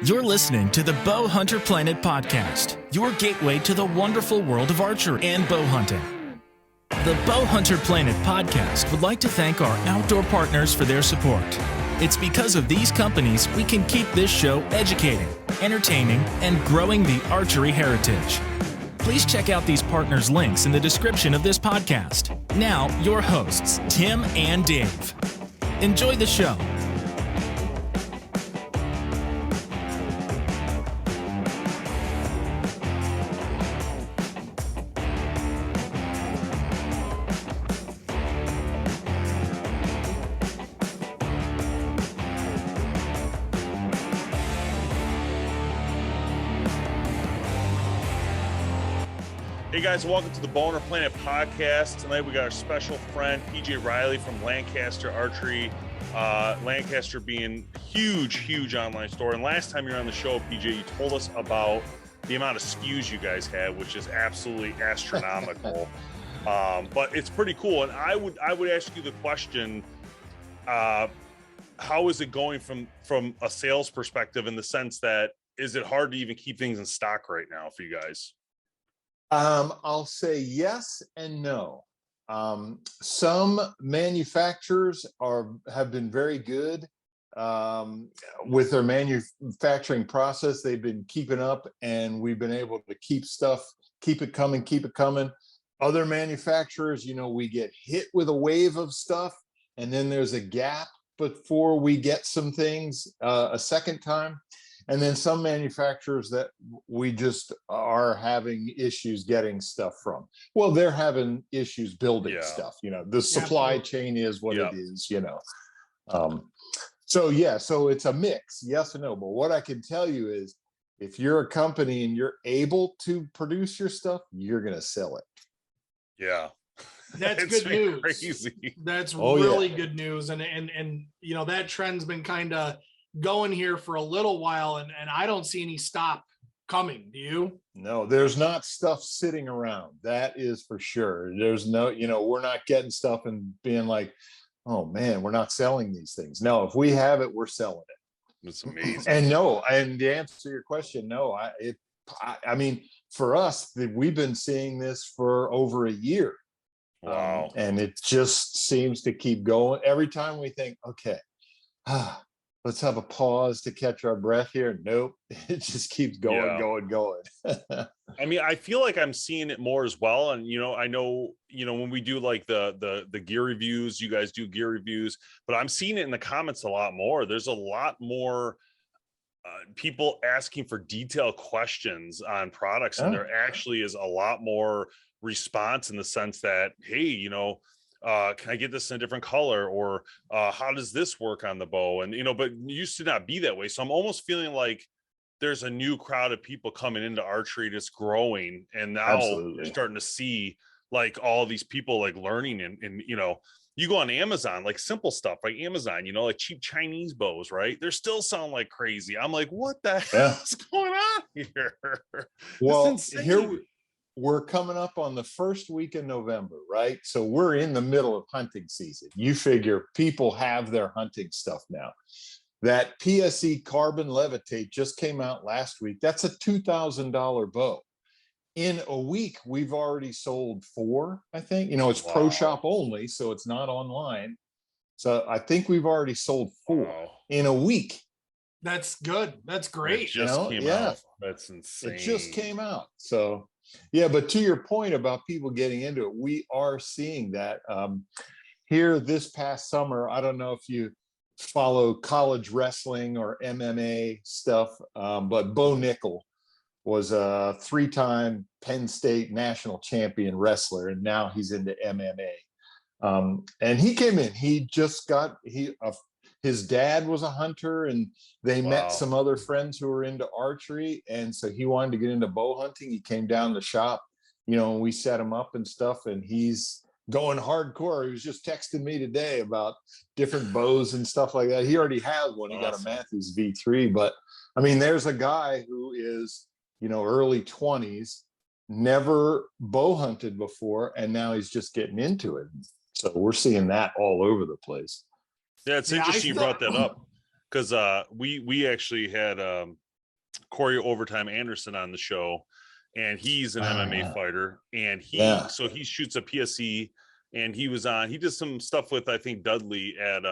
You're listening to the BowHunterPlanet podcast, your gateway to the wonderful world of archery and bow hunting. The BowHunterPlanet podcast would like to thank our outdoor partners for their support. It's because of these companies we can keep this show educating, entertaining, and growing the archery heritage. Please check out these partners' links in the description of this podcast. Now, your hosts, Tim and Dave. Enjoy the show. Hey guys, welcome to the BowHunterPlanet podcast. Tonight we got our special friend PJ Riley from Lancaster Archery. Lancaster being huge online store. And last time you were on the show, PJ, you told us about the amount of SKUs you guys have, which is absolutely astronomical. But it's pretty cool. And I would ask you the question: how is it going from a sales perspective? In the sense that, is it hard to even keep things in stock right now for you guys? I'll say yes and no. Some manufacturers have been very good with their manufacturing process. They've been keeping up, and we've been able to keep it coming. Other manufacturers, we get hit with a wave of stuff, and then there's a gap before we get some things a second time. And then some manufacturers that we just are having issues getting stuff from. Well, they're having issues building stuff. The supply chain is what it is. So it's a mix, yes and no. But what I can tell you is, if you're a company and you're able to produce your stuff, you're going to sell it. Yeah. That's good news. Crazy. That's really good news. And that trend's been kind of going here for a little while, and I don't see any stop coming. Do you? No, there's not stuff sitting around. That is for sure. There's no, we're not getting stuff and being like, oh man, we're not selling these things. No, if we have it, we're selling it. It's amazing. And to answer your question, no, I mean, for us, we've been seeing this for over a year. Wow. And it just seems to keep going. Every time we think, okay, let's have a pause to catch our breath here. Nope. It just keeps going. I mean, I feel like I'm seeing it more as well. And, I know, when we do like the gear reviews, you guys do gear reviews, but I'm seeing it in the comments a lot more. There's a lot more people asking for detailed questions on products. And there actually is a lot more response in the sense that, hey, can I get this in a different color, or how does this work on the bow? And but it used to not be that way. So I'm almost feeling like there's a new crowd of people coming into archery that's growing, and now you're starting to see like all these people like learning, and you go on Amazon, like simple stuff like Amazon, like cheap Chinese bows, right? They're still sound like crazy. I'm like, what the hell is going on here? Well, here we're coming up on the first week in November, right? So we're in the middle of hunting season. You figure people have their hunting stuff now. That PSE Carbon Levitate just came out last week. That's a $2,000 bow. In a week, we've already sold 4, I think. It's pro shop only, so it's not online. So I think we've already sold 4 in a week. That's good. That's great. It just came out. That's insane. It just came out. So yeah, but to your point about people getting into it, we are seeing that here this past summer. I don't know if you follow college wrestling or MMA stuff, but Bo Nickel was a 3-time Penn State national champion wrestler, and now he's into MMA. And he came in. He just got his dad was a hunter, and they met some other friends who were into archery. And so he wanted to get into bow hunting. He came down to the shop, and we set him up and stuff, and he's going hardcore. He was just texting me today about different bows and stuff like that. He already has one. He got a Matthews V3, but I mean, there's a guy who is, early 20s, never bow hunted before, and now he's just getting into it. So we're seeing that all over the place. Yeah, it's interesting you brought that up, because we actually had Corey Overtime Anderson on the show, and he's an MMA fighter, and he shoots a PSE, and he did some stuff with, I think, Dudley at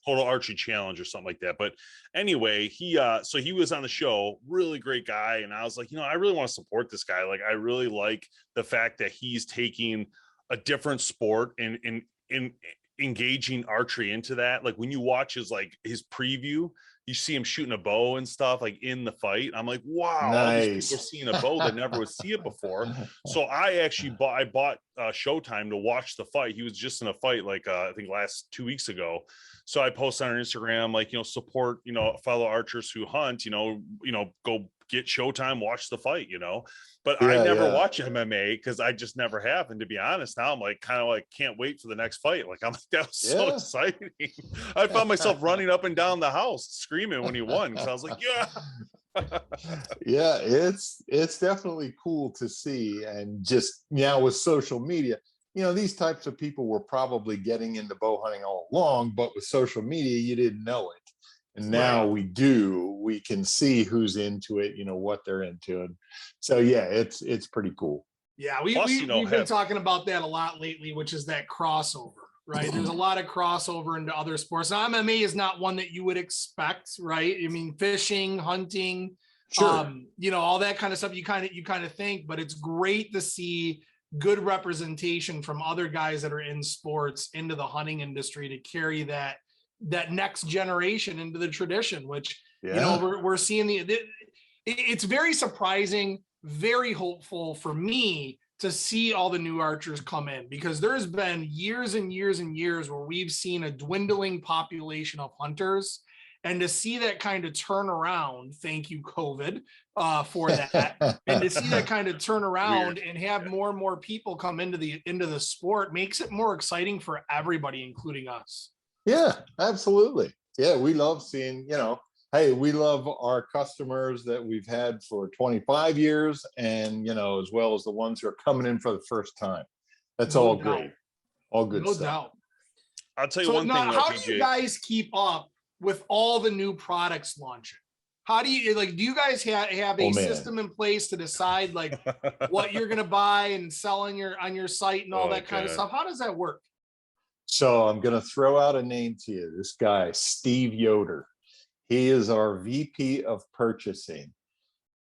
Total Archery Challenge or something like that. But anyway, so he was on the show, really great guy, and I was like, I really want to support this guy. Like, I really like the fact that he's taking a different sport and in engaging archery into that. Like, when you watch his preview, you see him shooting a bow and stuff like in the fight. I'm like, wow, all these people are seeing a bow that never would see it before. So I bought Showtime to watch the fight. He was just in a fight like I think last 2 weeks ago. So I posted on Instagram, like, support, fellow archers who hunt, go get Showtime, watch the fight, but I never watch MMA because I just never have. And to be honest, now I'm like, kind of like, can't wait for the next fight. Like, I'm like, that was so exciting. I found myself running up and down the house screaming when he won. Cause I was like, yeah, it's definitely cool to see. And just now with social media, these types of people were probably getting into bow hunting all along, but with social media, you didn't know it. And now we can see who's into it, what they're into. And so, yeah, it's pretty cool. Yeah. We've been talking about that a lot lately, which is that crossover, right? There's a lot of crossover into other sports. Now, MMA is not one that you would expect, right? I mean, fishing, hunting, all that kind of stuff you kind of think, but it's great to see good representation from other guys that are in sports into the hunting industry to carry that next generation into the tradition, which we're seeing it's very surprising, very hopeful for me to see all the new archers come in, because there's been years and years and years where we've seen a dwindling population of hunters, and to see that kind of turn around, thank you COVID for that, and to see that kind of turn around and have more and more people come into the sport makes it more exciting for everybody, including us. Yeah, absolutely. Yeah, we love seeing, hey, we love our customers that we've had for 25 years and, as well as the ones who are coming in for the first time. That's all great. All good stuff. No doubt. I'll tell you one thing. How do you guys keep up with all the new products launching? How do you do you guys have a system in place to decide like what you're going to buy and sell on your site and all that kind of stuff? How does that work? So I'm going to throw out a name to you. This guy, Steve Yoder. He is our VP of purchasing.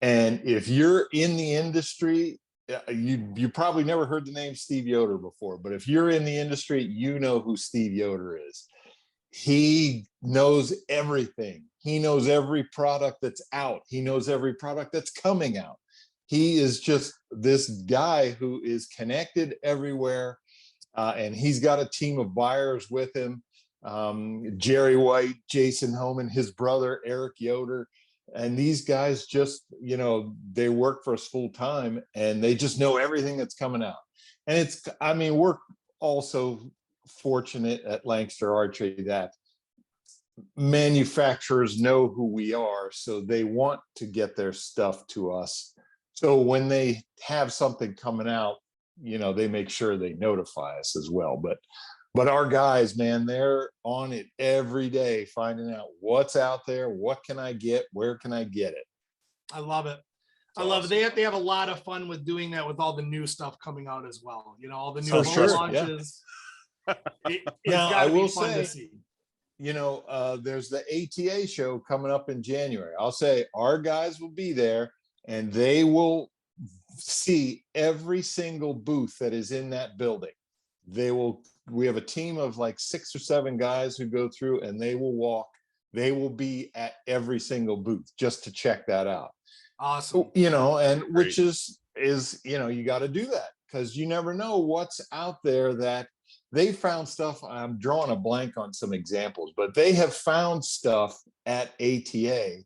And if you're in the industry, you probably never heard the name Steve Yoder before, but if you're in the industry, you know who Steve Yoder is. He knows everything. He knows every product that's out. He knows every product that's coming out. He is just this guy who is connected everywhere. And he's got a team of buyers with him. Jerry White, Jason Homan, his brother, Eric Yoder. And these guys just, they work for us full time and they just know everything that's coming out. And we're also fortunate at Lancaster Archery that manufacturers know who we are, so they want to get their stuff to us. So when they have something coming out, they make sure they notify us as well. But our guys, man, they're on it every day, finding out what's out there, what can I get, where can I get it. I love it. I love it. They have a lot of fun with doing that with all the new stuff coming out as well. All the new launches. Now, I will say, there's the ATA show coming up in January. I'll say our guys will be there and they will see every single booth that is in that building. We have a team of like 6 or 7 guys who go through and they will be at every single booth just to check that out. Awesome. And which is you got to do that because you never know what's out there. That they found stuff. I'm drawing a blank on some examples, but they have found stuff at ATA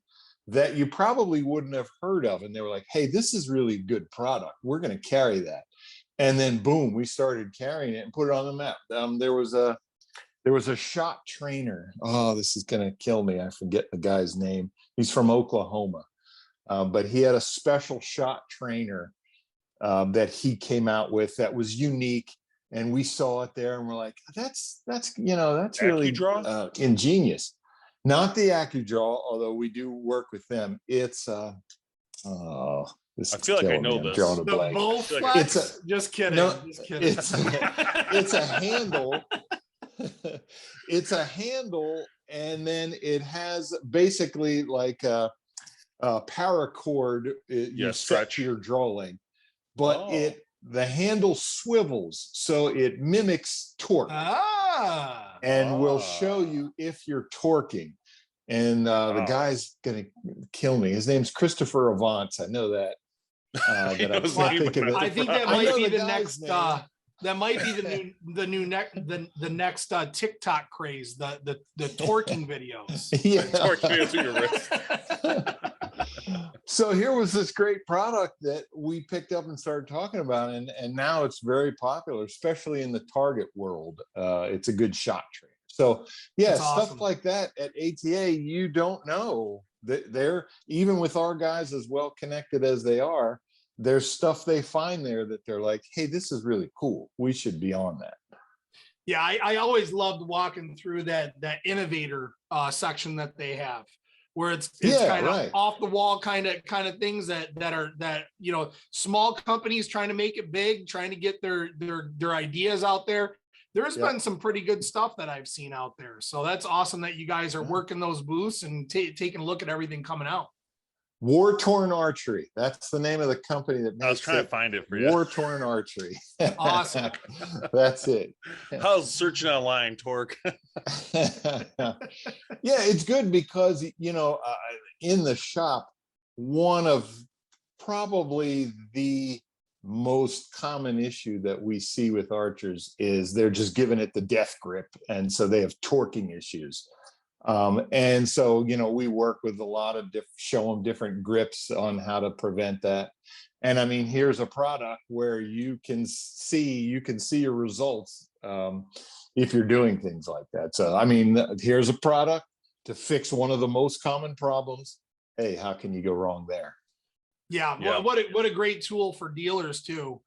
that you probably wouldn't have heard of. And they were like, hey, this is really good product. We're going to carry that. And then boom, we started carrying it and put it on the map. There was a shot trainer. Oh, this is going to kill me. I forget the guy's name. He's from Oklahoma. But he had a special shot trainer that he came out with that was unique. And we saw it there and we're like, that's really ingenious. Not the AccuDraw, although we do work with them. It's this I feel like I know I'm this. drawing a The blank. Bowflex? Just kidding. No, just kidding. It's a handle. It's a handle, and then it has basically like a paracord. You set your draw length, but the handle swivels, so it mimics torque, and will show you if you're torquing. And the guy's gonna kill me. His name's Christopher Avance. I know that. I think that might be the next. That might be the next TikTok craze. The torquing videos. Yeah. Torquing through your wrist. So here was this great product that we picked up and started talking about, and now it's very popular, especially in the target world. It's a good shot trainer. So yeah, That's stuff awesome. like that at ATA, you don't know that they're, even with our guys as well connected as they are, there's stuff they find there that they're like, hey, this is really cool. We should be on that. Yeah, I always loved walking through that innovator section that they have, where it's kind of off the wall kind of things that are you know, small companies trying to make it big, trying to get their ideas out there. There's been some pretty good stuff that I've seen out there. So that's awesome that you guys are working those booths and taking a look at everything coming out. War Torn Archery. That's the name of the company that makes it. I was trying to find it for you. War Torn Archery. Awesome. That's it. I was searching online, torque. Yeah, it's good because, you know, in the shop, one of probably the most common issue that we see with archers is they're just giving it the death grip, and so they have torquing issues. And so, you know, we work with a lot of show them different grips on how to prevent that. And I mean, here's a product where you can see your results if you're doing things like that. So I mean, here's a product to fix one of the most common problems. Hey, how can you go wrong there? Yeah. What a great tool for dealers too.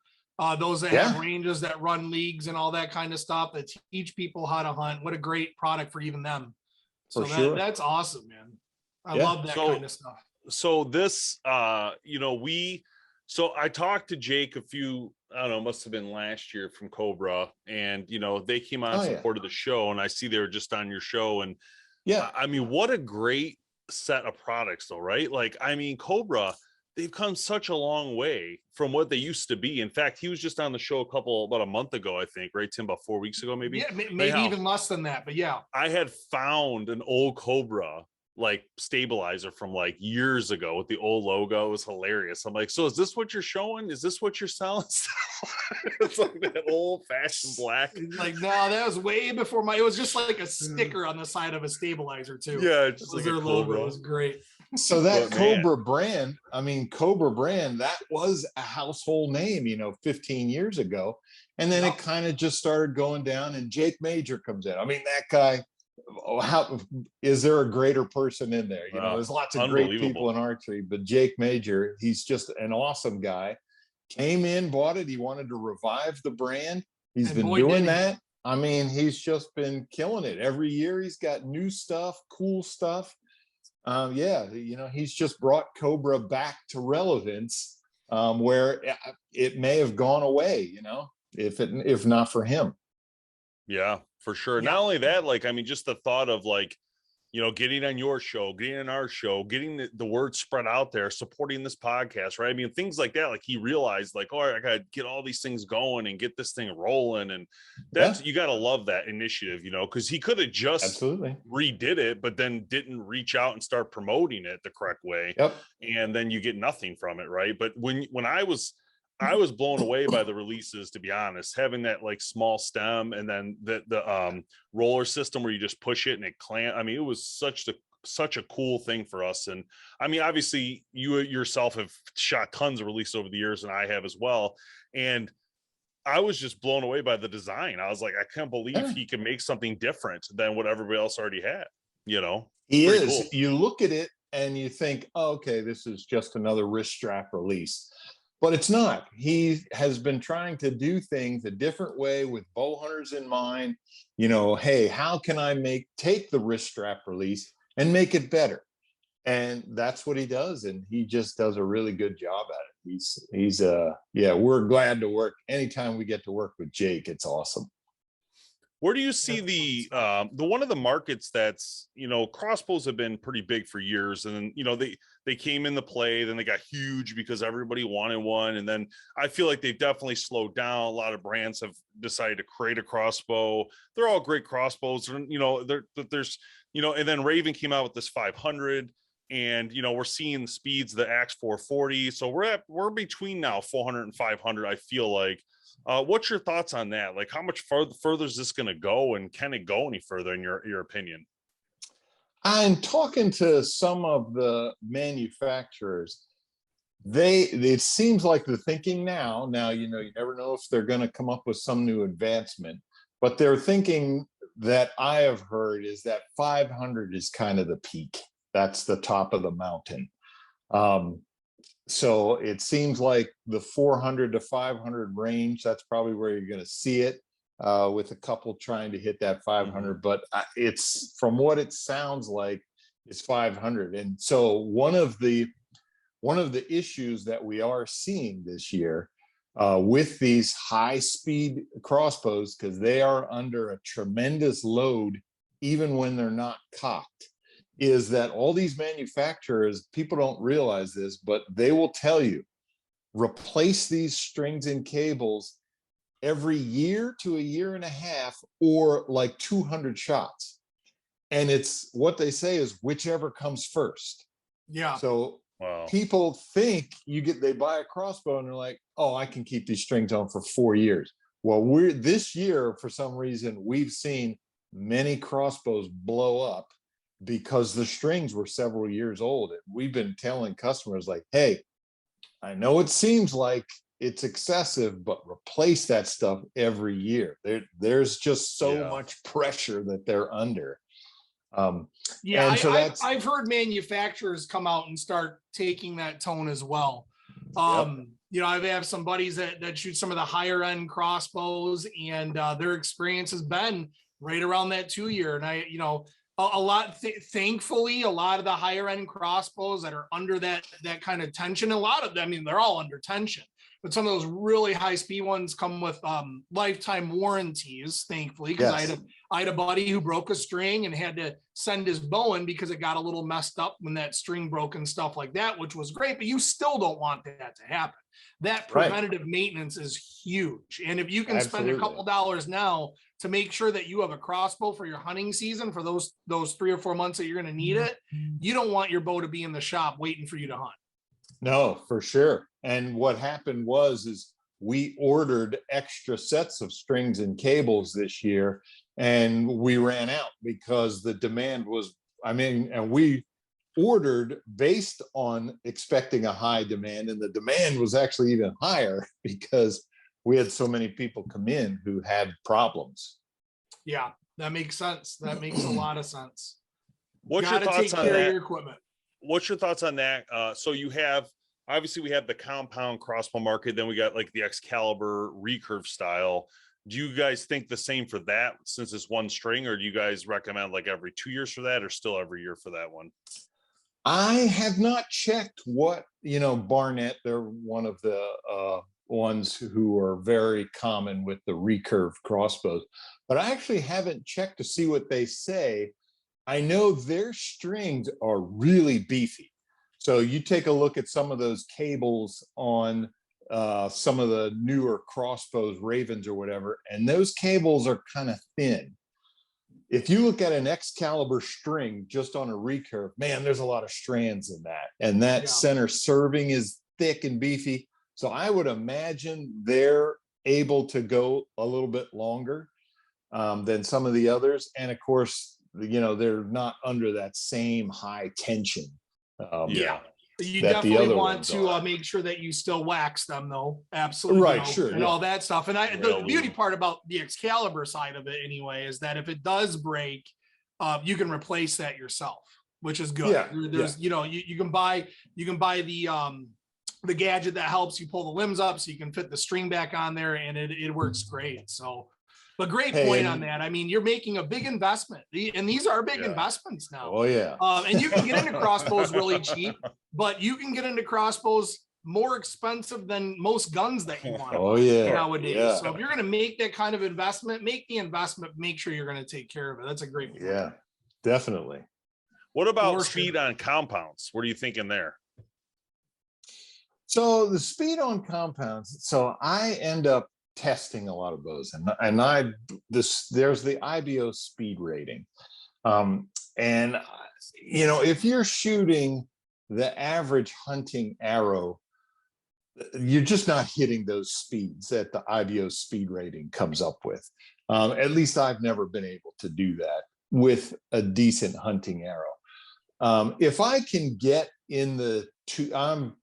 Those that have ranges, that run leagues and all that kind of stuff, that teach people how to hunt. What a great product for even them. So that's awesome, man. I love that kind of stuff. So this, you know, so I talked to Jake a few, I don't know, must have been last year from Cobra, and, you know, they came on supported the show, and I see they were just on your show. And I mean, what a great set of products though, right? Like, I mean, Cobra, they've come such a long way from what they used to be. In fact, he was just on the show about a month ago, I think, right, Tim? About 4 weeks ago, maybe? Yeah, maybe even less than that, but yeah. I had found an old Cobra, like, stabilizer from, like, years ago with the old logo. It was hilarious. I'm like, so is this what you're showing? Is this what you're selling? It's like that old-fashioned black. Like, no, that was way before it was just like a sticker on the side of a stabilizer, too. Yeah, just like their logo. It was great. So that Cobra brand, I mean, Cobra brand, that was a household name, you know, 15 years ago. And then it kind of just started going down, and Jake Major comes in. I mean, that guy, how is there a greater person in there? You know, there's lots of great people in archery, but Jake Major, he's just an awesome guy. Came in, bought it. He wanted to revive the brand. He's been doing that. I mean, he's just been killing it. Every year he's got new stuff, cool stuff. You know, he's just brought Cobra back to relevance, where it may have gone away, you know, if not for him. Yeah, for sure. Not only that, like, I mean, just the thought of, like, you know, getting on your show, getting on our show, getting the word spread out there, supporting this podcast, right? I mean, things like that. Like, he realized, like, all right, I gotta get all these things going and get this thing rolling, and that's you gotta love that initiative, you know, because he could have just redid it, but then didn't reach out and start promoting it the correct way, and then you get nothing from it, right? But when I was blown away by the releases, to be honest, having that, like, small stem, and then the roller system where you just push it and it clamp. I mean, it was such a cool thing for us. And I mean, obviously you yourself have shot tons of releases over the years, and I have as well. And I was just blown away by the design. I was like, I can't believe he can make something different than what everybody else already had, you know? He is. Cool. You look at it and you think, oh, okay, this is just another wrist strap release. But it's not. He has been trying to do things a different way with bow hunters in mind. You know, hey, how can I take the wrist strap release and make it better. And that's what he does. And he just does a really good job at it. He's yeah, we're glad to work. Anytime we get to work with Jake, it's awesome. Where do you see the one of the markets that's, you know, crossbows have been pretty big for years, and then, you know, they came into play, then they got huge because everybody wanted one, and then I feel like they've definitely slowed down. A lot of brands have decided to create a crossbow. They're all great crossbows, and, you know, there's, you know, and then Raven came out with this 500, and, you know, we're seeing the speeds, the Axe 440, so we're between now 400 and 500. I feel like. What's your thoughts on that? Like, how much further is this going to go, and can it go any further in your opinion? I'm talking to some of the manufacturers. It seems like the thinking now, you know, you never know if they're going to come up with some new advancement, but they're thinking that I have heard is that 500 is kind of the peak. That's the top of the mountain. So it seems like the 400 to 500 range, that's probably where you're going to see it, with a couple trying to hit that 500. But it's, from what it sounds like, it's 500. And so one of the issues that we are seeing this year with these high speed crossbows, because they are under a tremendous load even when they're not cocked, is that all these manufacturers, people don't realize this, but they will tell you, replace these strings and cables every year to a year and a half, or like 200 shots. And it's what they say is whichever comes first. Yeah. So wow. People think they buy a crossbow and they're like, oh, I can keep these strings on for 4 years. Well, this year, for some reason, we've seen many crossbows blow up because the strings were several years old. And we've been telling customers like, hey, I know it seems like it's excessive, but replace that stuff every year. There's just so much pressure that they're under. Yeah, so I've heard manufacturers come out and start taking that tone as well. You know, I have some buddies that shoot some of the higher end crossbows, and their experience has been right around that 2 year. And you know, thankfully, a lot of the higher end crossbows that are under that kind of tension, a lot of them, I mean, they're all under tension, but some of those really high speed ones come with lifetime warranties, thankfully, because I had a buddy who broke a string and had to send his bow in because it got a little messed up when that string broke and stuff like that, which was great, but you still don't want that to happen. That preventative maintenance is huge. And if you can spend a couple dollars now to make sure that you have a crossbow for your hunting season for those 3 or 4 months that you're going to need it, you don't want your bow to be in the shop waiting for you to hunt. No, for sure. And what happened is we ordered extra sets of strings and cables this year, and we ran out because the demand was, and we ordered based on expecting a high demand, and the demand was actually even higher because we had so many people come in who had problems. Yeah, that makes sense. That makes a lot of sense. What's your thoughts on that? Your equipment. What's your thoughts on that? So you have, obviously we have the compound crossbow market, then we got like the Excalibur recurve style. Do you guys think the same for that since it's one string, or do you guys recommend like every 2 years for that, or still every year for that one? I have not checked what, you know, Barnett, they're one of the ones who are very common with the recurve crossbows, but I actually haven't checked to see what they say. I know their strings are really beefy. So you take a look at some of those cables on some of the newer crossbows, Ravens or whatever, and those cables are kind of thin. If you look at an Excalibur string just on a recurve, man, there's a lot of strands in that. And that center serving is thick and beefy. So I would imagine they're able to go a little bit longer than some of the others. And of course, you know, they're not under that same high tension. You definitely want to make sure that you still wax them, though. Absolutely. Right, sure. And all that stuff. And the beauty part about the Excalibur side of it anyway, is that if it does break, you can replace that yourself, which is good. There's, you know, you can buy the gadget that helps you pull the limbs up so you can fit the string back on there, and it works great. So But great point on that. I mean, you're making a big investment, and these are big investments now. Oh yeah. And you can get into crossbows really cheap, but you can get into crossbows more expensive than most guns that you want. Oh yeah. Nowadays. Yeah. So if you're going to make that kind of investment, make the investment. Make sure you're going to take care of it. That's a great point. Yeah, definitely. What about speed on compounds? What are you thinking there? So the speed on compounds. So I end up testing a lot of those, and there's the IBO speed rating, and you know, if you're shooting the average hunting arrow, you're just not hitting those speeds that the IBO speed rating comes up with. At least I've never been able to do that with a decent hunting arrow. If I can get in the I'm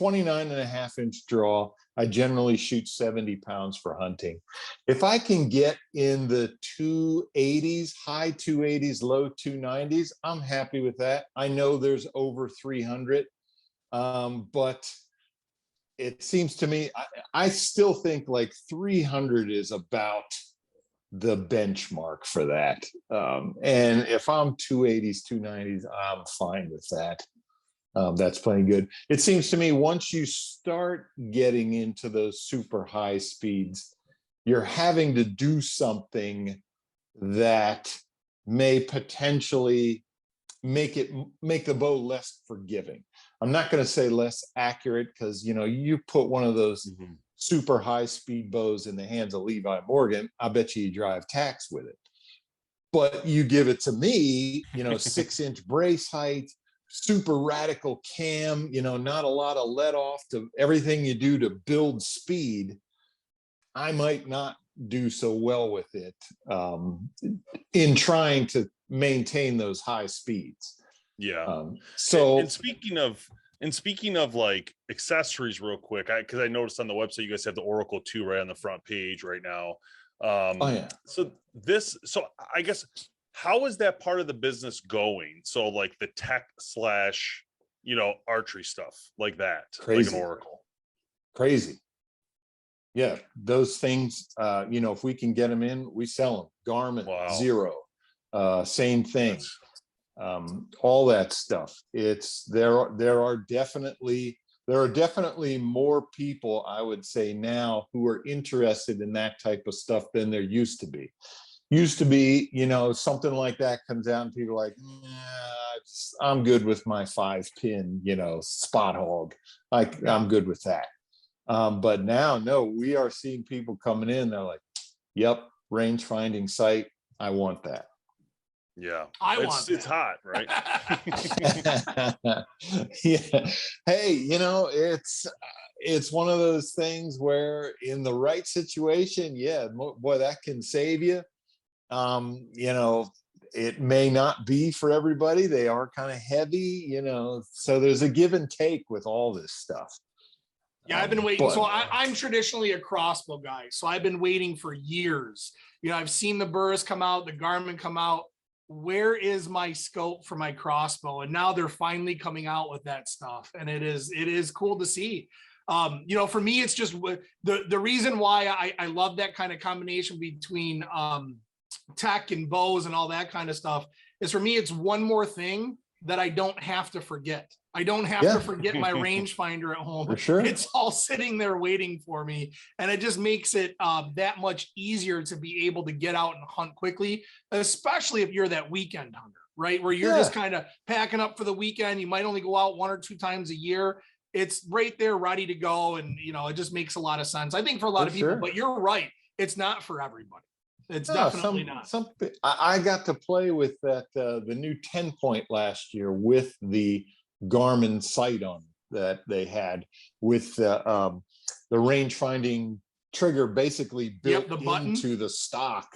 29.5-inch draw. I generally shoot 70 pounds for hunting. If I can get in the 280s, high 280s, low 290s, I'm happy with that. I know there's over 300, but it seems to me, I still think like 300 is about the benchmark for that. And if I'm 280s, 290s, I'm fine with that. That's plenty good. It seems to me once you start getting into those super high speeds, you're having to do something that may potentially make the bow less forgiving. I'm not going to say less accurate, because you know, you put one of those super high speed bows in the hands of Levi Morgan, I bet you drive tacks with it. But you give it to me, you know, 6-inch brace height, super radical cam, you know, not a lot of let off to everything you do to build speed, I might not do so well with it in trying to maintain those high speeds. Yeah. So and speaking of like accessories real quick, because I noticed on the website you guys have the Oracle 2 right on the front page right now. oh yeah. So I guess, how is that part of the business going? So like the tech / you know, archery stuff like that. Crazy. Like an Oracle. Crazy. Yeah, those things, you know, if we can get them in, we sell them. Garmin, Wow. Zero, same thing. All that stuff. There are definitely more people, I would say now, who are interested in that type of stuff than there used to be. You know, something like that comes out and people are like, I'm good with my 5-pin, you know, spot hog. I'm good with that. But now, no, we are seeing people coming in. They're like, yep, range finding sight. I want that. Yeah, it's hot, right? Yeah. Hey, you know, it's one of those things where in the right situation, yeah, boy, that can save you. You know, it may not be for everybody. They are kind of heavy, you know, so there's a give and take with all this stuff. Yeah, I've been waiting. So I'm traditionally a crossbow guy. So I've been waiting for years. You know, I've seen the burrs come out, the Garmin come out. Where is my scope for my crossbow? And now they're finally coming out with that stuff. And it is cool to see. You know, for me, it's just the reason why I love that kind of combination between tech and bows and all that kind of stuff is, for me, it's one more thing that I don't have to forget. I don't have to forget my rangefinder at home. For sure. It's all sitting there waiting for me. And it just makes it that much easier to be able to get out and hunt quickly, especially if you're that weekend hunter, right? Where you're just kind of packing up for the weekend. You might only go out 1 or 2 times a year. It's right there ready to go. And, you know, it just makes a lot of sense, I think, for a lot of people, but you're right. It's not for everybody. It's definitely not. I got to play with that, the new 10-point last year with the Garmin sight on that they had with the range finding trigger basically built into the stock.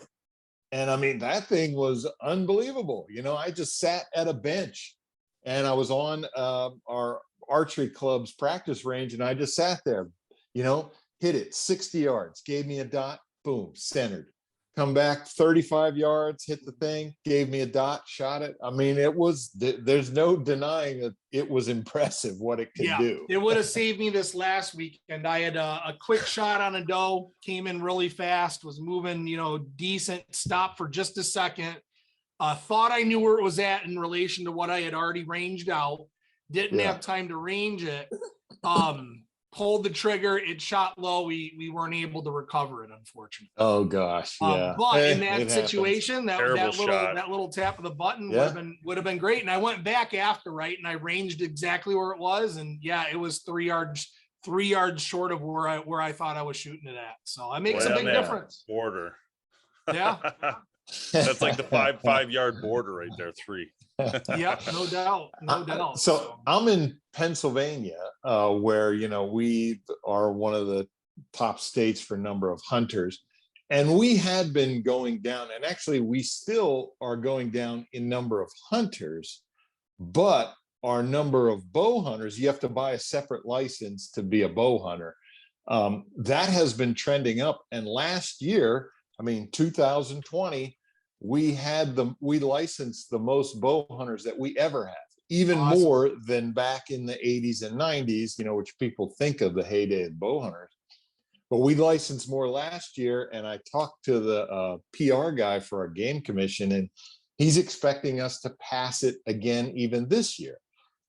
And I mean, that thing was unbelievable. You know, I just sat at a bench and I was on our archery club's practice range, and I just sat there, you know, hit it 60 yards, gave me a dot, boom, centered. come back 35 yards, hit the thing, gave me a dot, shot it. I mean, it was, there's no denying that it was impressive what it could do. It would have saved me this last weekend. I had a quick shot on a doe, came in really fast, was moving, you know, decent, stopped for just a second. Thought I knew where it was at in relation to what I had already ranged out. Didn't have time to range it. Pulled the trigger, it shot low. We weren't able to recover it, unfortunately. Oh gosh, yeah. But in that situation, that little tap of the button Yeah. would have been great. And I went back after, right, and I ranged exactly where it was, and yeah, it was 3 yards short of where I thought I was shooting it at. So it makes a big difference. Border. Yeah. That's like the 5 yard border right there. 3. Yep, no doubt. So I'm in Pennsylvania, where, you know, we are one of the top states for number of hunters, and we had been going down, and actually we still are going down in number of hunters, but our number of bow hunters, you have to buy a separate license to be a bow hunter. That has been trending up, and last year, I mean, 2020, we licensed the most bow hunters that we ever have, even more than back in the 80s and 90s, you know, which people think of the heyday of bow hunters. But we licensed more last year, and I talked to the PR guy for our game commission, and he's expecting us to pass it again even this year.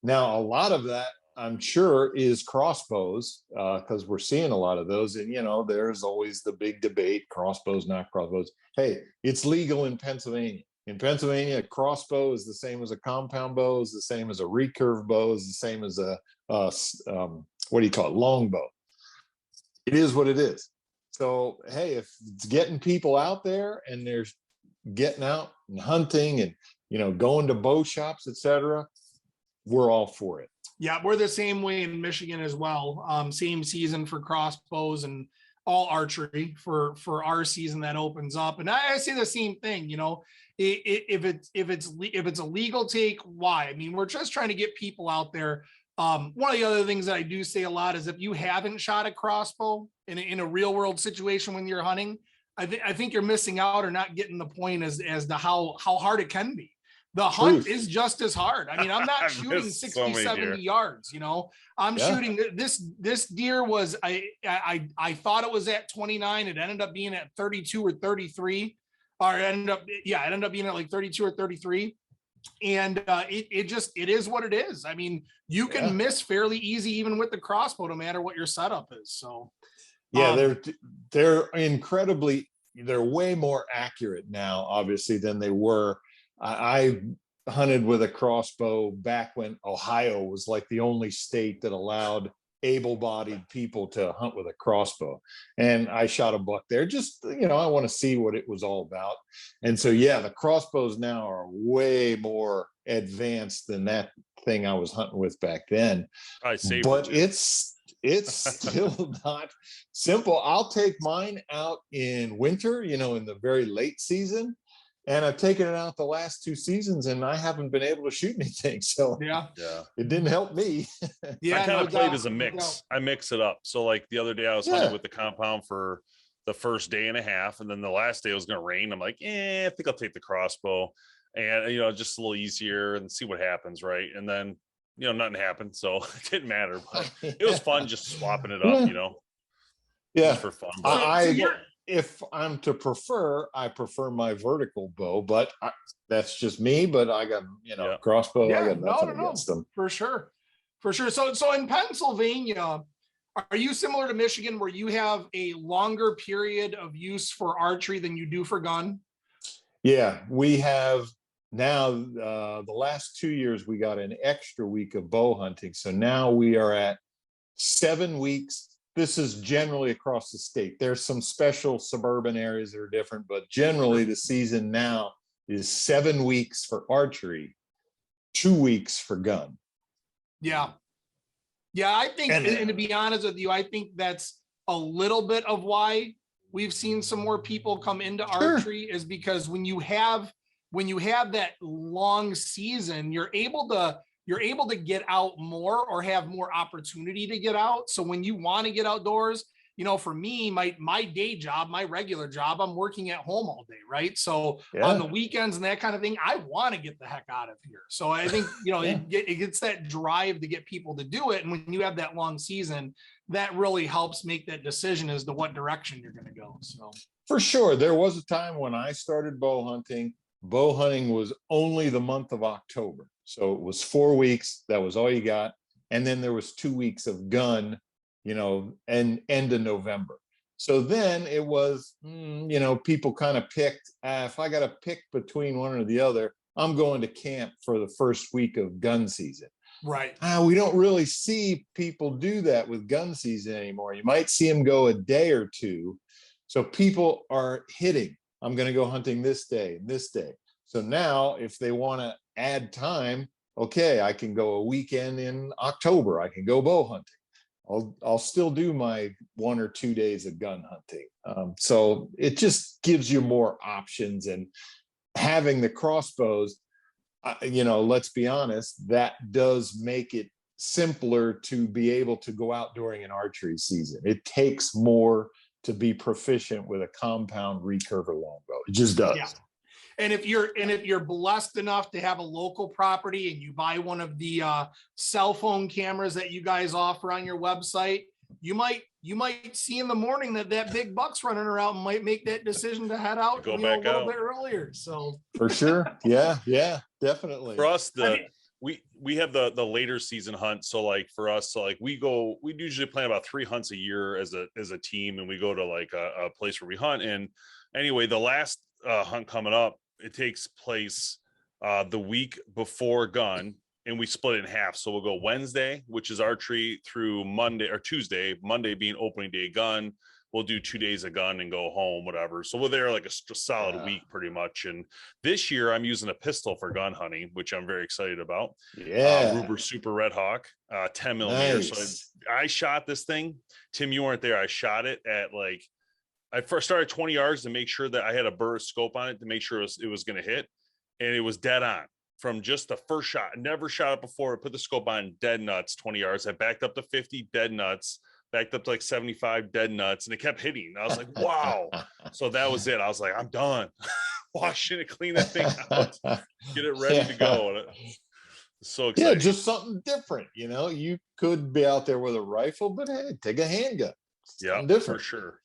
Now, a lot of that, I'm sure, is crossbows, because we're seeing a lot of those. And, you know, there's always the big debate, crossbows, not crossbows. Hey, it's legal in Pennsylvania. In Pennsylvania, a crossbow is the same as a compound bow, is the same as a recurve bow, is the same as a, what do you call it, longbow. It is what it is. So, hey, if it's getting people out there and they're getting out and hunting and, you know, going to bow shops, etc., we're all for it. Yeah, we're the same way in Michigan as well. Same season for crossbows and all archery for our season that opens up. And I say the same thing, you know, if it's a legal take, why? I mean, we're just trying to get people out there. One of the other things that I do say a lot is if you haven't shot a crossbow in a real world situation when you're hunting, I think you're missing out or not getting the point as to how hard it can be. The hunt is just as hard. I mean, I'm not shooting 60, 70 yards, you know, I'm shooting this deer was, I thought it was at 29. It ended up being at 32 or 33, or it ended up being at like 32 or 33. And it is what it is. I mean, you can miss fairly easy, even with the crossbow, no matter what your setup is. So yeah, they're way more accurate now, obviously, than they were. I hunted with a crossbow back when Ohio was like the only state that allowed able-bodied people to hunt with a crossbow. And I shot a buck there. Just, you know, I want to see what it was all about. And so, yeah, the crossbows now are way more advanced than that thing I was hunting with back then. But it's still not simple. I'll take mine out in winter, you know, in the very late season. And I've taken it out the last 2 seasons, and I haven't been able to shoot anything. So it didn't help me. I kind of played as a mix. I mix it up. So like the other day I was hunting with the compound for the first day and a half, and then the last day it was going to rain. I'm like, I think I'll take the crossbow, and you know, just a little easier and see what happens, right? And then, you know, nothing happened, so it didn't matter. But it was fun just swapping it up, you know. Yeah, just for fun. If I'm to prefer, I prefer my vertical bow, but that's just me. But I got, you know, crossbow. I got nothing against them. For sure. So in Pennsylvania, are you similar to Michigan, where you have a longer period of use for archery than you do for gun? Yeah, we have now. The last 2 years, we got an extra week of bow hunting, so now we are at 7 weeks. This is generally across the state. There's some special suburban areas that are different, but generally the season now is 7 weeks for archery, 2 weeks for gun. Yeah. I think, and to be honest with you, I think that's a little bit of why we've seen some more people come into archery, is because when you have that long season, you're able to get out more or have more opportunity to get out. So when you want to get outdoors, you know, for me, my day job, my regular job, I'm working at home all day, right? So on the weekends and that kind of thing, I want to get the heck out of here. So I think, you know, it gets that drive to get people to do it. And when you have that long season, that really helps make that decision as to what direction you're going to go. So for sure, there was a time when I started bow hunting. Bow hunting was only the month of October. So it was 4 weeks. That was all you got. And then there was 2 weeks of gun, you know, and end of November. So then it was, you know, people kind of picked, if I got to pick between one or the other, I'm going to camp for the first week of gun season. Right. We don't really see people do that with gun season anymore. You might see them go a day or two. So people are hitting, I'm going to go hunting this day and this day. So now if they want to add time, okay, I can go a weekend in October. I can go bow hunting. I'll still do my 1 or 2 days of gun hunting. So it just gives you more options, and having the crossbows, you know, let's be honest, that does make it simpler to be able to go out during an archery season. It takes more to be proficient with a compound recurve or longbow. It just does. Yeah. And if you're blessed enough to have a local property and you buy one of the cell phone cameras that you guys offer on your website, you might see in the morning that big buck's running around and might make that decision to head out Go a back little out bit earlier. So for sure. Yeah, definitely. for us, we have the later season hunt. So like for us, so like we usually plan about 3 hunts a year as a team, and we go to like a place where we hunt. And anyway, the last hunt coming up, it takes place the week before gun, and we split it in half. So we'll go Wednesday, which is archery, through Monday or Tuesday, Monday being opening day gun. We'll do 2 days of gun and go home, whatever. So we're there like a solid week pretty much. And this year I'm using a pistol for gun hunting, which I'm very excited about. Ruber Super Red Hawk, 10 millimeters. Nice. So I shot this thing. Tim, you weren't there. I shot it at like, I first started 20 yards to make sure that I had a burst scope on it to make sure it was going to hit. And it was dead on from just the first shot. I never shot it before. I put the scope on, dead nuts, 20 yards. I backed up to 50, dead nuts, backed up to like 75, dead nuts. And it kept hitting. I was like, wow. So that was it. I was like, I'm done. Washing it, clean that thing out, get it ready to go. So exciting. Yeah, just something different. You know, you could be out there with a rifle, but hey, take a handgun. Yeah, different. for sure.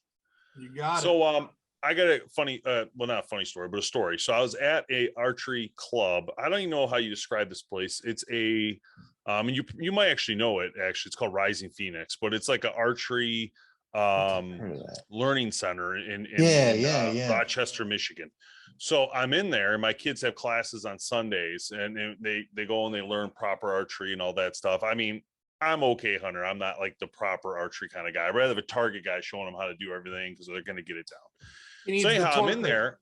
you got it. So I got a funny, well, not a funny story, but a story. So I was at a archery club. I don't even know how you describe this place. It's a, and you might actually know it. Actually, it's called Rising Phoenix, but it's like an archery learning center in Rochester, Michigan. So I'm in there, and my kids have classes on Sundays, and they go and they learn proper archery and all that stuff. I mean, I'm okay hunter. I'm not like the proper archery kind of guy. I'd rather have a target guy showing them how to do everything because they're going to get it down. So anyhow, I'm in there.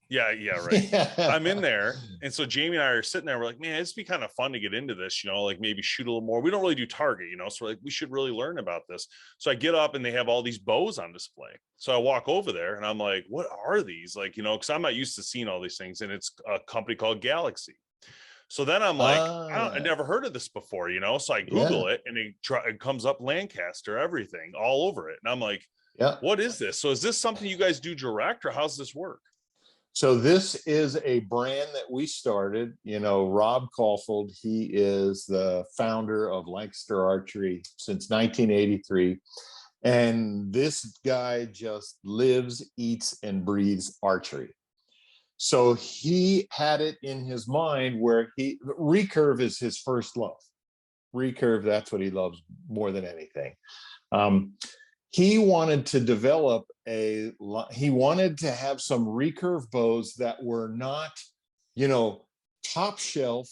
Yeah, right. I'm in there. And so Jamie and I are sitting there. We're like, man, it'd be kind of fun to get into this, you know, like maybe shoot a little more. We don't really do target, you know, so we're like, we should really learn about this. So I get up and they have all these bows on display. So I walk over there and I'm like, what are these? Like, you know, because I'm not used to seeing all these things. And it's a company called Galaxy. So then I'm like, I never heard of this before, you know? So I Google it and it comes up Lancaster, everything all over it. And I'm like, what is this? So is this something you guys do direct, or how's this work? So this is a brand that we started. You know, Rob Caulfield, he is the founder of Lancaster Archery since 1983. And this guy just lives, eats, and breathes archery. So he had it in his mind where recurve is his first love. Recurve, that's what he loves more than anything. He wanted to develop he wanted to have some recurve bows that were not, you know, top shelf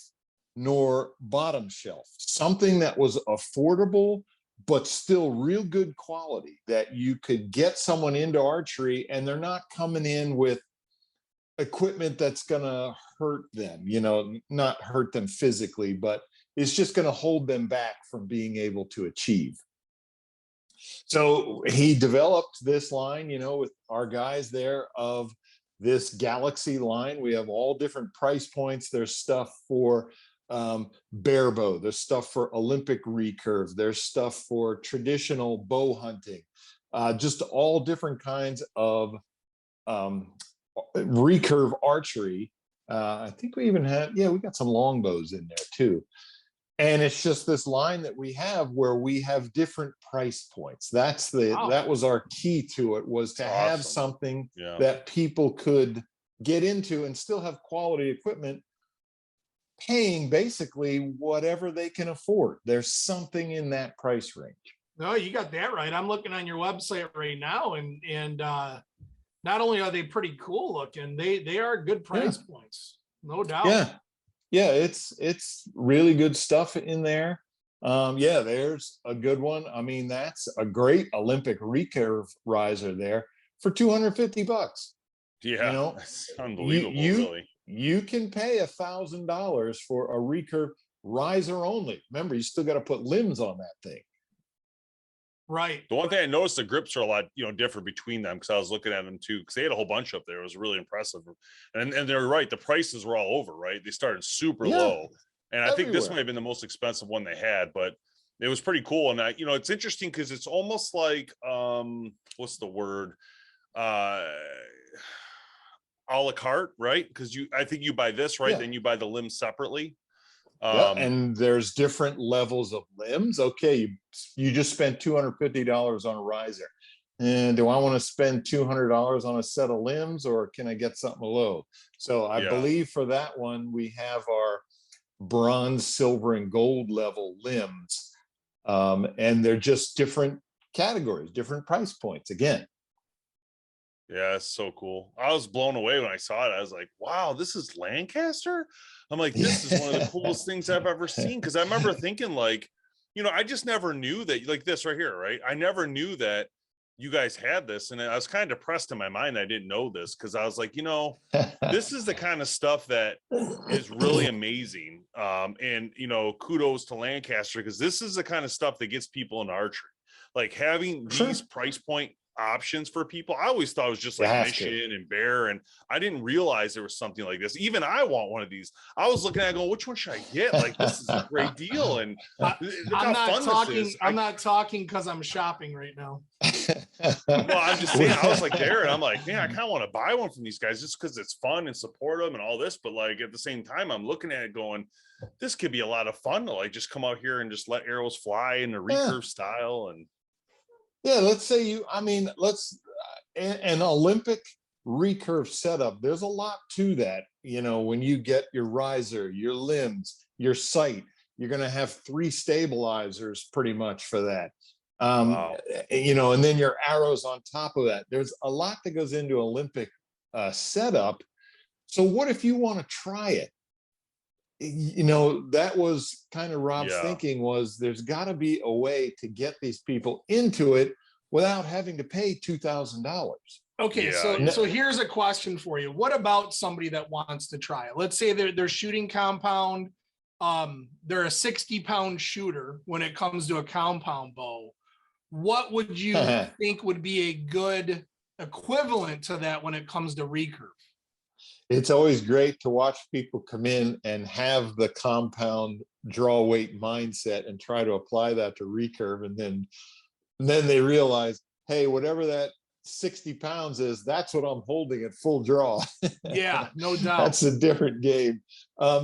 nor bottom shelf. Something that was affordable, but still real good quality, that you could get someone into archery and they're not coming in with equipment that's going to hurt them, you know, not hurt them physically, but it's just going to hold them back from being able to achieve. So he developed this line, you know, with our guys there, of this Galaxy line. We have all different price points. There's stuff for bare bow, there's stuff for Olympic recurve, there's stuff for traditional bow hunting, just all different kinds of recurve archery. I think we even had, we got some longbows in there too. And it's just this line that we have where we have different price points. That was our key to it, was to have something that people could get into and still have quality equipment, paying basically whatever they can afford. There's something in that price range. No, you got that right. I'm looking on your website right now, and not only are they pretty cool looking, they are good price points, no doubt. Yeah, it's really good stuff in there. There's a good one. I mean, that's a great Olympic recurve riser there for $250. Yeah, that's unbelievable. Really, you can pay $1,000 for a recurve riser only. Remember, you still got to put limbs on that thing. Right. The one thing I noticed, the grips are a lot, different between them, because I was looking at them too, because they had a whole bunch up there. It was really impressive. And they're right. The prices were all over, right? They started super low. And I think this might have been the most expensive one they had, but it was pretty cool. And it's interesting because it's almost like, what's the word? A la carte, right? Because I think you buy this, right? Then you buy the limbs separately. And there's different levels of limbs. Okay, you just spent $250 on a riser, and do I want to spend $200 on a set of limbs, or can I get something low? So I believe for that one we have our bronze, silver, and gold level limbs, and they're just different categories, different price points again. Yeah, it's so cool. I was blown away when I saw it. I was like, wow, this is Lancaster? I'm like, this is one of the coolest things I've ever seen. Because I remember thinking, like, I just never knew that, like this right here, right? I never knew that you guys had this. And I was kind of depressed in my mind I didn't know this, because I was like, this is the kind of stuff that is really amazing. And, kudos to Lancaster, because this is the kind of stuff that gets people into archery. Like having these price point options for people. I always thought it was just like Mission and Bear, and I didn't realize there was something like this. Even I want one of these. I was looking at it going, which one should I get? Like, this is a great deal. And I'm not talking because I'm shopping right now. Well, I'm just saying, I was like there, and I'm like, man, I kind of want to buy one from these guys just because it's fun and support them and all this. But like at the same time, I'm looking at it going, this could be a lot of fun to like just come out here and just let arrows fly in the recurve style. And let's say an Olympic recurve setup, there's a lot to that. When you get your riser, your limbs, your sight, you're going to have 3 stabilizers pretty much for that. And then your arrows on top of that. There's a lot that goes into Olympic setup. So what if you want to try it? That was kind of Rob's thinking, was there's got to be a way to get these people into it without having to pay $2,000. Okay, so here's a question for you. What about somebody that wants to try it? Let's say they're shooting compound. They're a 60-pound shooter when it comes to a compound bow. What would you think would be a good equivalent to that when it comes to recurve? It's always great to watch people come in and have the compound draw weight mindset and try to apply that to recurve, and then they realize, hey, whatever that 60 pounds is, that's what I'm holding at full draw. Yeah, no doubt. That's a different game.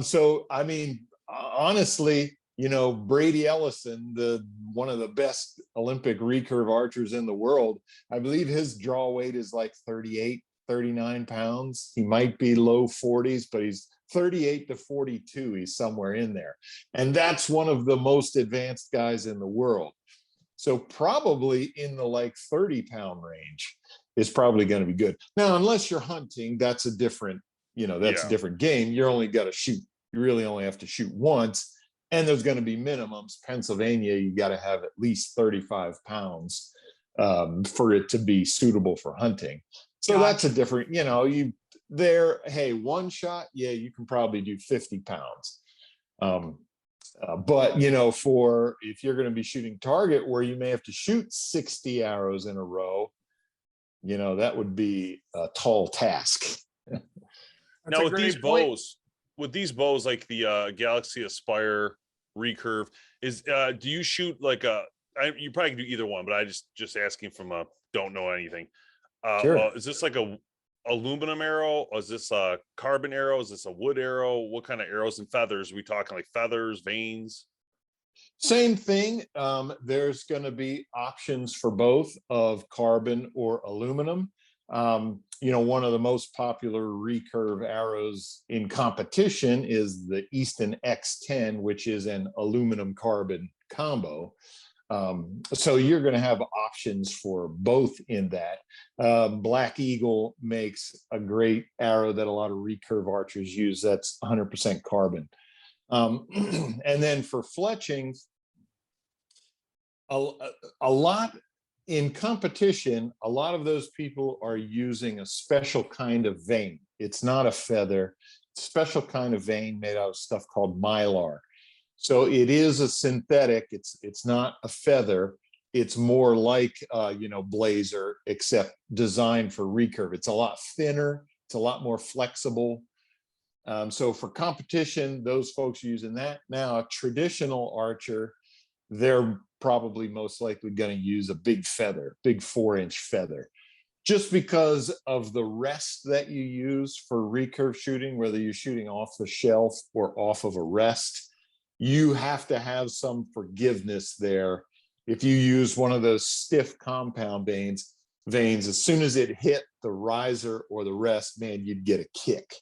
So I mean, honestly, Brady Ellison, one of the best Olympic recurve archers in the world, I believe his draw weight is like 39 pounds. He might be low 40s, but he's 38 to 42. He's somewhere in there. And that's one of the most advanced guys in the world. So probably in the like 30-pound range is probably going to be good. Now, unless you're hunting, that's a different, a different game. You're only got to shoot. You really only have to shoot once. And there's going to be minimums. Pennsylvania, you got to have at least 35 pounds for it to be suitable for hunting. So that's a different, one shot, you can probably do 50 pounds. But for if you're going to be shooting target where you may have to shoot 60 arrows in a row, that would be a tall task. Now with these bows, like the Galaxy Aspire recurve, do you shoot like you probably can do either one, but I just asking from a don't know anything. Sure. Is this like a aluminum arrow? Or is this a carbon arrow? Is this a wood arrow? What kind of arrows and feathers? Are we talking like feathers, vanes? Same thing. There's going to be options for both of carbon or aluminum. One of the most popular recurve arrows in competition is the Easton X10, which is an aluminum carbon combo. So you're going to have options for both in that. Black Eagle makes a great arrow that a lot of recurve archers use. That's 100% carbon. And then for fletchings, a lot in competition, a lot of those people are using a special kind of vane. It's not a feather, special kind of vane made out of stuff called mylar. So it is a synthetic. It's not a feather. It's more like blazer, except designed for recurve. It's a lot thinner. It's a lot more flexible. So for competition, those folks using that. Now, a traditional archer, they're probably most likely going to use a big feather, big 4-inch feather, just because of the rest that you use for recurve shooting, whether you're shooting off the shelf or off of a rest. You have to have some forgiveness there. If you use one of those stiff compound veins, as soon as it hit the riser or the rest, man, you'd get a kick.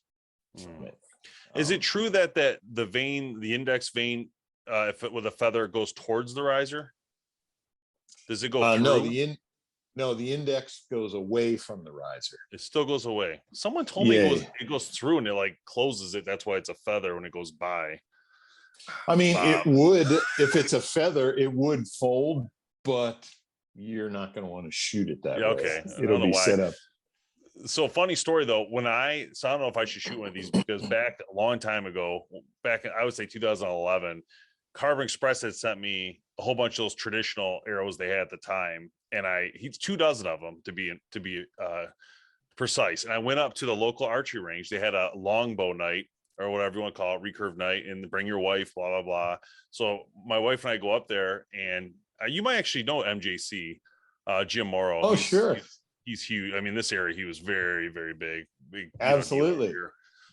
Is it true that the vein, the index vein, if it with a feather goes towards the riser? Does it go through? No, the index goes away from the riser. It still goes away. Someone told me it goes through and it like closes it. That's why it's a feather when it goes by. I mean, it would, if it's a fetter, it would fold, but you're not going to want to shoot it that way. Okay. It'll be set up. So funny story though, so I don't know if I should shoot one of these, because back a long time ago, back in, I would say 2011, Carbon Express had sent me a whole bunch of those traditional arrows they had at the time. And he's 24 of them to be precise. And I went up to the local archery range. They had a longbow night, or whatever you want to call it, recurve night, and bring your wife, blah, blah, blah. So my wife and I go up there, and you might actually know MJC, Jim Morrow. Oh, sure. He's huge. I mean, this area, he was very, very big. Absolutely.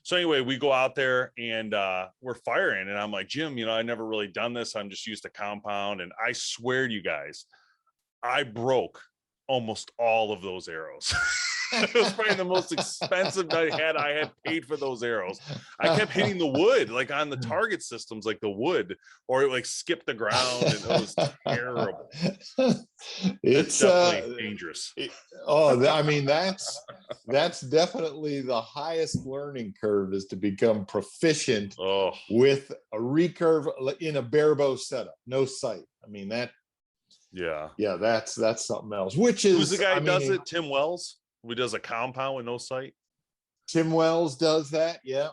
So anyway, we go out there and we're firing, and I'm like, Jim, I never really done this. I'm just used to compound. And I swear to you guys, I broke almost all of those arrows. It was probably the most expensive night I had paid for those arrows. I kept hitting the wood, like on the target systems, like the wood, or it like skipped the ground, and it was terrible. It's definitely dangerous. I mean, that's definitely the highest learning curve, is to become proficient with a recurve in a bare bow setup, no sight. I mean, that's something else. Who's the guy who does it? Tim Wells, who does a compound with no sight. Tim Wells does that. Yeah.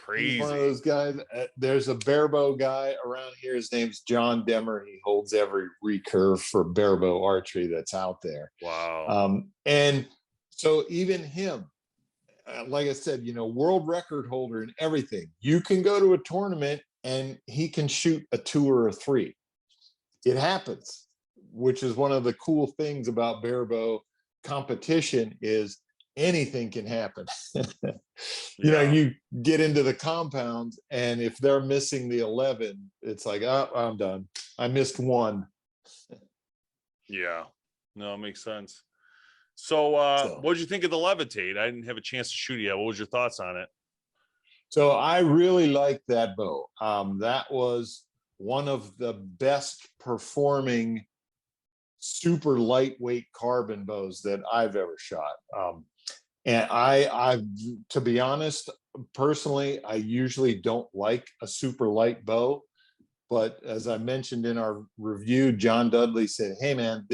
Crazy. He's one of those guys. There's a barebow guy around here. His name's John Demmer. He holds every recurve for barebow archery that's out there. Wow. And so even him, like I said, world record holder and everything. You can go to a tournament and he can shoot a 2 or a 3. It happens, which is one of the cool things about barebow competition, is anything can happen. You get into the compounds, and if they're missing the 11, it's like, oh, I'm done. I missed 1. Yeah, no, it makes sense. So what did you think of the Levitate? I didn't have a chance to shoot it yet. What was your thoughts on it? So I really liked that bow. That was one of the best performing super lightweight carbon bows that I've ever shot. And I, to be honest, personally, I usually don't like a super light bow, but as I mentioned in our review, John Dudley said, hey man,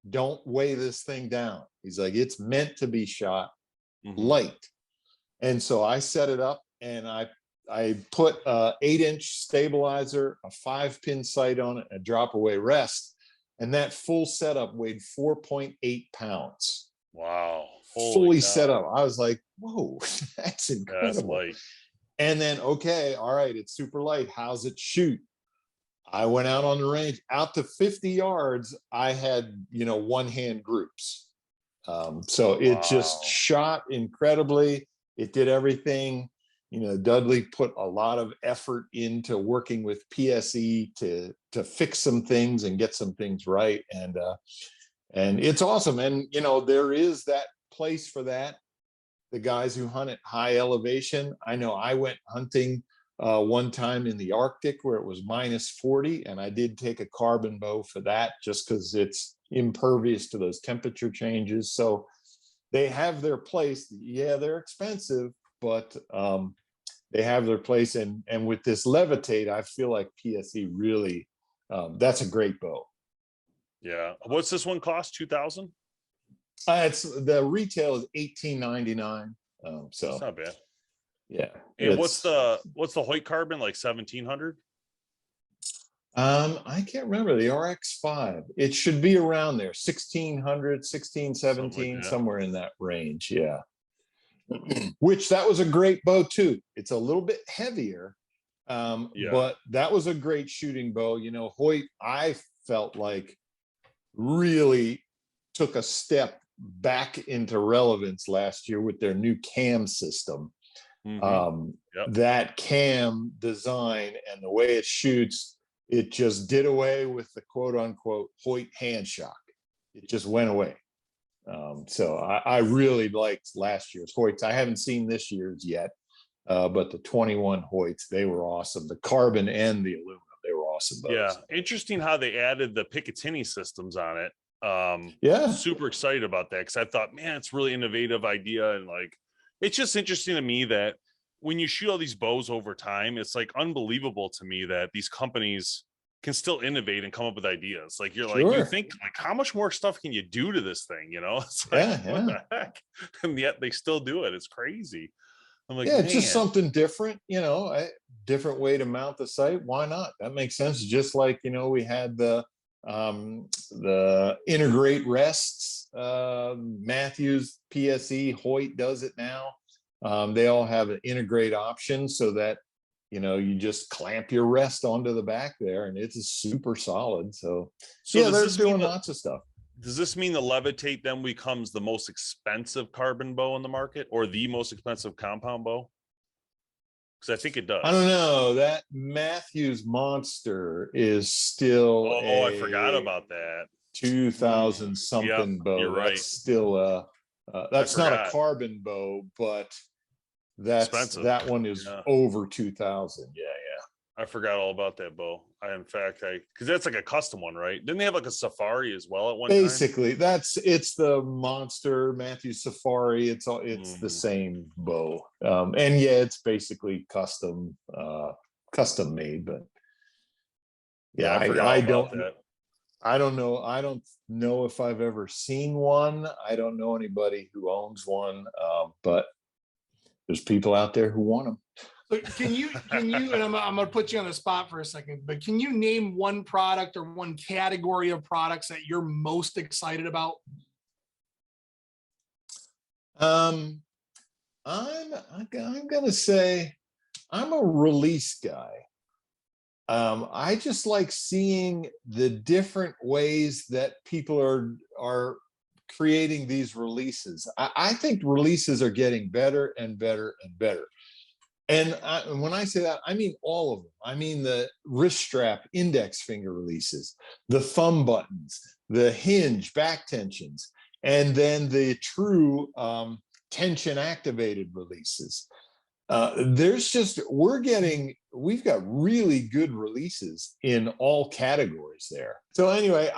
don't weigh this thing down. He's like, it's meant to be shot light. And so I set it up, and I put a 8-inch stabilizer, a 5-pin sight on it, a drop away rest. And that full setup weighed 4.8 pounds. Wow. Fully set up. I was like, whoa, that's incredible. That's light. And then, okay, all right, it's super light. How's it shoot? I went out on the range, out to 50 yards. I had, one hand groups. So it just Wow. shot incredibly. It did everything. Dudley put a lot of effort into working with PSE to fix some things and get some things right. And it's awesome. And, there is that place for that. The guys who hunt at high elevation. I know I went hunting one time in the Arctic where it was -40, and I did take a carbon bow for that just because it's impervious to those temperature changes. So they have their place. Yeah, they're expensive, but they have their place. And with this Levitate, I feel like PSE really, that's a great bow. Yeah. What's this one cost? 2,000? It's the retail is $18.99. So That's not bad. Yeah. And what's the Hoyt carbon, like 1,700? I can't remember the RX5. It should be around there, 1,600, 16, 17, like somewhere in that range. Yeah. Which that was a great bow too. It's a little bit heavier, but that was a great shooting bow. Hoyt, I felt like really took a step back into relevance last year with their new cam system. That cam design and the way it shoots, it just did away with the quote unquote Hoyt hand shock. It just went away. So I really liked last year's Hoyts. I haven't seen this year's yet, but the 21 Hoyts, they were awesome. The carbon and the aluminum, they were awesome bows. Yeah, interesting how they added the Picatinny systems on it. Super excited about that because I thought, man, it's a really innovative idea. And like, it's just interesting to me that when you shoot all these bows over time, it's like unbelievable to me that these companies can still innovate and come up with ideas. Like you're like, you think like, how much more stuff can you do to this thing? It's like, what the heck? And yet they still do it. It's crazy. I'm like, it's just something different, a different way to mount the sight. Why not? That makes sense. Just like, we had the integrate rests, Matthews, PSE, Hoyt does it now. They all have an integrate option so that you just clamp your rest onto the back there and it's super solid. So yeah, they're doing lots of stuff. Does this mean the Levitate then becomes the most expensive carbon bow in the market or the most expensive compound bow? Because I think it does. I don't know. That Matthews Monster is still I forgot about that. 2,000 something bow. You're right. That's still that's not a carbon bow, but that one is over 2,000. Yeah. I forgot all about that bow. Because that's like a custom one, right? Didn't they have like a Safari as well at one time? Basically, it's the Monster Matthews Safari. It's the same bow, and it's basically custom made. But I don't know. I don't know if I've ever seen one. I don't know anybody who owns one, but there's people out there who want them. But can you, and I'm going to put you on the spot for a second, but can you name one product or one category of products that you're most excited about? I'm going to say I'm a release guy. I just like seeing the different ways that people are creating these releases. I think releases are getting better and better and better. And when I say that, I mean all of them. I mean the wrist strap, index finger releases, the thumb buttons, the hinge, back tensions, and then the true tension activated releases. We've got really good releases in all categories there. So anyway,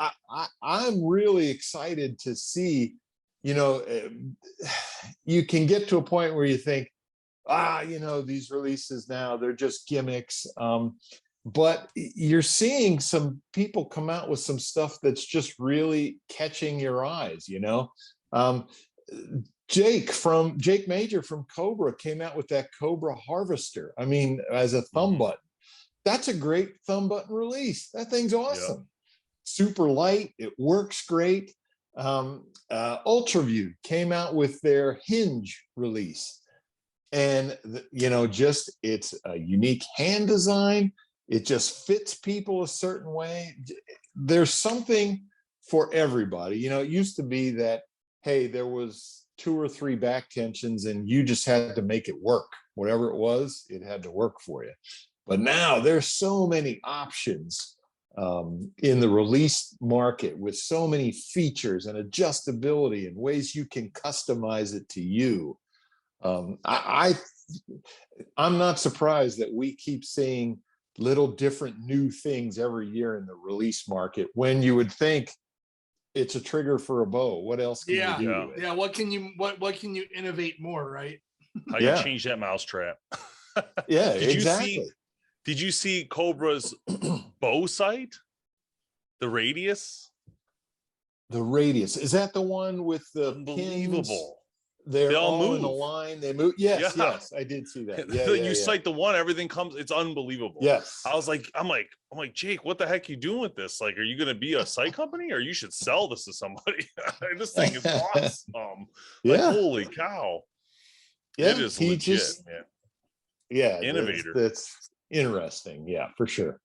I'm really excited to see, you can get to a point where you think, these releases now, they're just gimmicks. But you're seeing some people come out with some stuff that's just really catching your eyes, Jake Major from Cobra came out with that Cobra Harvester. I mean, as a thumb button. That's a great thumb button release. That thing's awesome. Yeah. Super light. It works great. UltraView came out with their hinge release. And, it's a unique hand design. it just fits people a certain way. There's something for everybody. You know, it used to be that, hey, there was 2 or 3 back tensions and you just had to make it work. Whatever it was, it had to work for you. But now there's so many options in the release market with so many features and adjustability and ways you can customize it to you. I'm not surprised that we keep seeing little different new things every year in the release market, when you would think it's a trigger for a bow. What else can you do? Yeah. What can you innovate more, right? How you change that mousetrap. Yeah, exactly. Did you see Cobra's bow sight? The radius? The radius. Is that the one with the unbelievable pins? They're all move in a line. They move. Yes, yes, I did see that. Yeah, you sight the one, everything comes. It's unbelievable. Yes. I'm like, Jake, what the heck are you doing with this? Like, are you going to be a sight company, or you should sell this to somebody? This thing is awesome. Like, holy cow. Yeah, it is legit, man. Yeah, innovator. That's interesting. Yeah, for sure.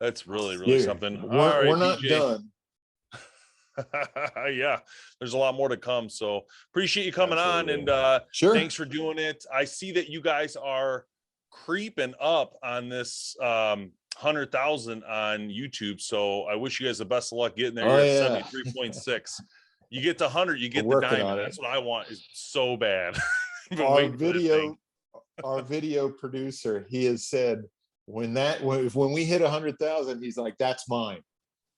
That's really something. We're not done. Yeah, there's a lot more to come, so appreciate you coming on, and sure, thanks for doing it. I see that you guys are creeping up on this 100,000 on YouTube, so I wish you guys the best of luck getting there. You're at 73.6. You get to 100, you get the diamond. That's what I want, is so bad. Our video producer, he has said, when we hit 100,000, he's like, that's mine.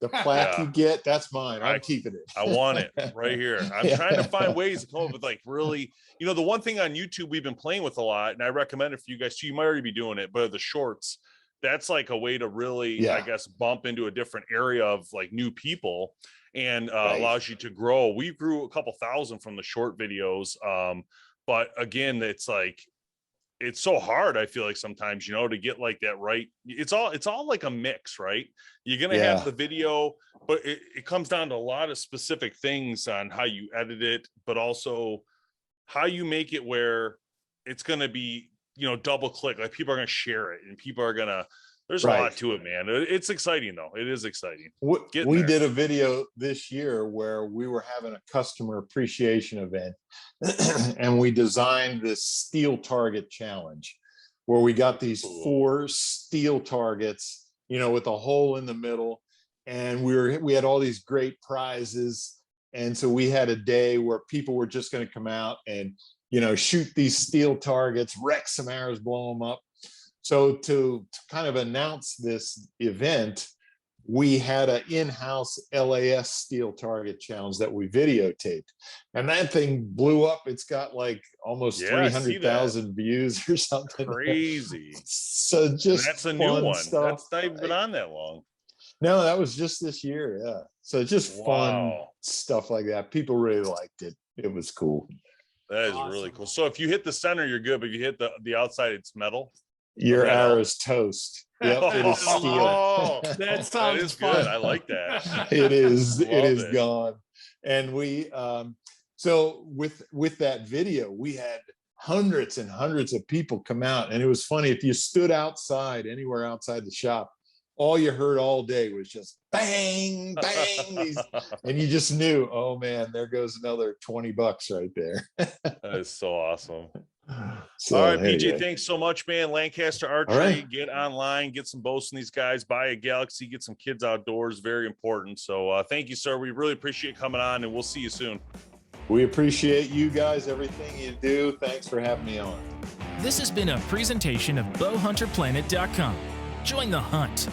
The plaque you get, that's mine. I'm keeping it. I want it right here. I'm trying to find ways to come up with, like, really, you know, the one thing on YouTube we've been playing with a lot, and I recommend it for you guys too. You might already be doing it, but the shorts, that's like a way to really, I guess, bump into a different area of, like, new people, and allows you to grow. We grew a couple thousand from the short videos. But again, it's like, it's so hard, I feel like sometimes, you know, to get like that right. It's all like a mix, right? You're gonna have the video, but it comes down to a lot of specific things on how you edit it, but also how you make it where it's gonna be, you know, double click, like people are gonna share it, and people are gonna, there's a lot to it, man. It's exciting though. It is exciting. We did a video this year where we were having a customer appreciation event, and we designed this steel target challenge where we got these 4 steel targets, you know, with a hole in the middle, and we had all these great prizes. And so we had a day where people were just going to come out and, you know, shoot these steel targets, wreck some arrows, blow them up. So to kind of announce this event, we had an in-house LAS steel target challenge that we videotaped, and that thing blew up. It's got like almost 300,000 views or something. Crazy. So just, and that's a new one. Stuff. That's not even been on that long. No, that was just this year. Yeah. So just fun stuff like that. People really liked it. It was cool. That is really cool. So if you hit the center, you're good, but if you hit the outside, it's metal. Your arrow's toast. Yep, it is steel. Oh, that is good. I like that. It is. It is gone. And we so with that video, we had hundreds and hundreds of people come out, and it was funny. If you stood outside, anywhere outside the shop, all you heard all day was just bang, bang, and you just knew, oh man, there goes another $20 right there. That is so awesome. So, all right, PJ, thanks so much, man. Lancaster Archery, get online, get some bows from these guys, buy a Galaxy, get some kids outdoors, very important. So thank you, sir. We really appreciate coming on, and we'll see you soon. We appreciate you guys, everything you do. Thanks for having me on. This has been a presentation of BowHunterPlanet.com. Join the hunt.